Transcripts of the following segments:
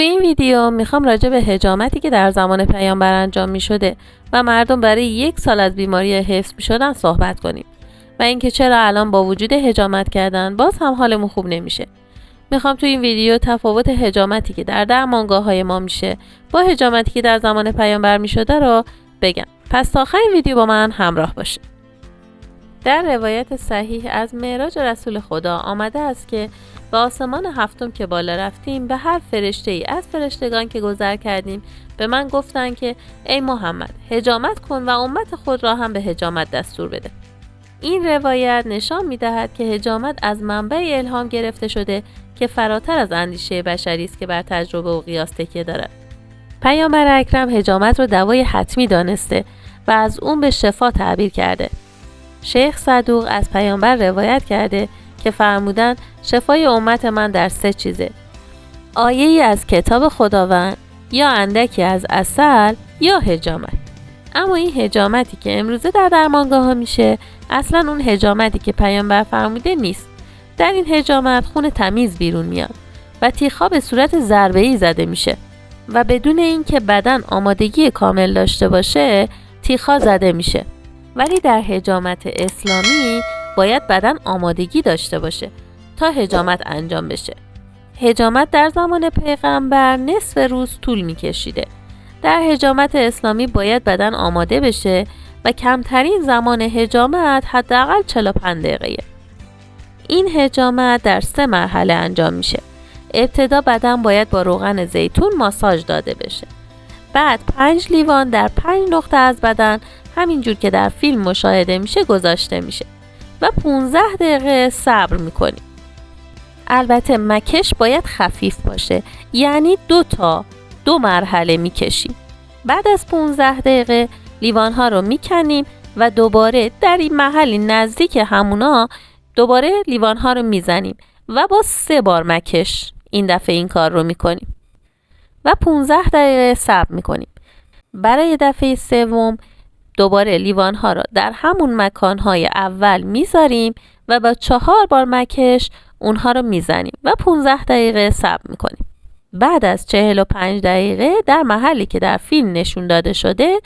تو این ویدیو میخوام راجع به حجامتی که در زمان پیامبر انجام میشده و مردم برای 1 سال از بیماری حفظ میشدن صحبت کنیم و اینکه چرا الان با وجود حجامت کردن باز هم حالمون خوب نمیشه. میخوام تو این ویدیو تفاوت حجامتی که در درمانگاه‌های ما میشه با حجامتی که در زمان پیامبر میشده رو بگم. پس تا آخر این ویدیو با من همراه باشه. در روایت صحیح از معراج رسول خدا آمده است که به آسمان هفتم که بالا رفتیم به هر فرشته ای از فرشتگان که گذر کردیم به من گفتند که ای محمد حجامت کن و امت خود را هم به حجامت دستور بده. این روایت نشان می‌دهد که حجامت از منبع الهام گرفته شده که فراتر از اندیشه بشری است که بر تجربه و قیاس تکیه دارد. پیامبر اکرم حجامت را دوای حتمی دانسته و از اون به شفا تعبیر کرده. شیخ صدوق از پیامبر روایت کرده که فرمودند شفای امت من در 3 چیزه: آیه‌ای از کتاب خداوند، یا اندکی از عسل، یا حجامت. اما این حجامتی که امروزه در درمانگاه ها میشه اصلا اون حجامتی که پیامبر فرموده نیست. در این حجامت خون تمیز بیرون میاد و تیغ‌ها به صورت ضربه‌ای زده میشه و بدون اینکه بدن آمادگی کامل داشته باشه تیغ‌ها زده میشه. ولی در حجامت اسلامی باید بدن آمادگی داشته باشه تا حجامت انجام بشه. حجامت در زمان پیغمبر نصف روز طول میکشیده. در حجامت اسلامی باید بدن آماده بشه و کمترین زمان حجامت حداقل 45 دقیقه. این حجامت در 3 مرحله انجام میشه. ابتدا بدن باید با روغن زیتون ماساژ داده بشه. بعد 5 لیوان در 5 نقطه از بدن همینجور که در فیلم مشاهده میشه گذاشته میشه و 15 دقیقه صبر میکنیم. البته مکش باید خفیف باشه، یعنی 2 مرحله میکشیم. بعد از 15 دقیقه لیوانها رو میکنیم و دوباره در این محلی نزدیک همونا دوباره لیوانها رو میزنیم و با 3 بار مکش این دفعه این کار رو میکنیم و 15 دقیقه صبر میکنیم. برای دفعه سوم دوباره لیوانها رو در همون مکانهای اول میذاریم و با 4 بار مکش اونها رو میزنیم و 15 دقیقه صبر میکنیم. بعد از 45 دقیقه در محلی که در فیلم نشون داده شده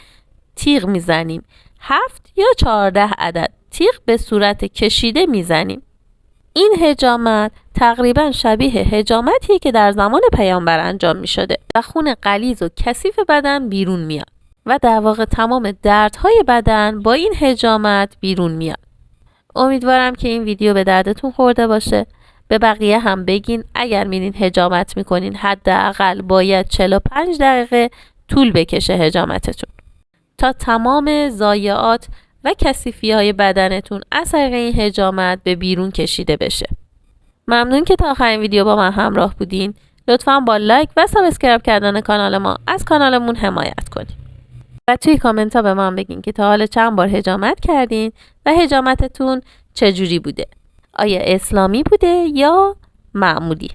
تیغ میزنیم. 7 یا 14 عدد تیغ به صورت کشیده میزنیم. این حجامت تقریبا شبیه حجامتی که در زمان پیامبر انجام میشده و خون غلیظ و کثیف بدن بیرون میاد و در واقع تمام دردهای بدن با این حجامت بیرون میاد. امیدوارم که این ویدیو به دردتون خورده باشه. به بقیه هم بگین اگر میرین حجامت میکنین حداقل باید 45 دقیقه طول بکشه حجامتتون تا تمام ضایعات و کثیفی‌های بدنتون از طریق این حجامت به بیرون کشیده بشه. ممنون که تا آخرین ویدیو با من همراه بودین. لطفاً با لایک و سابسکرایب کردن کانال ما از کانالمون حمایت کنین. و توی کامنت ها به من بگین که تا حالا چند بار حجامت کردین و حجامتتون چجوری بوده؟ آیا اسلامی بوده یا معمولی؟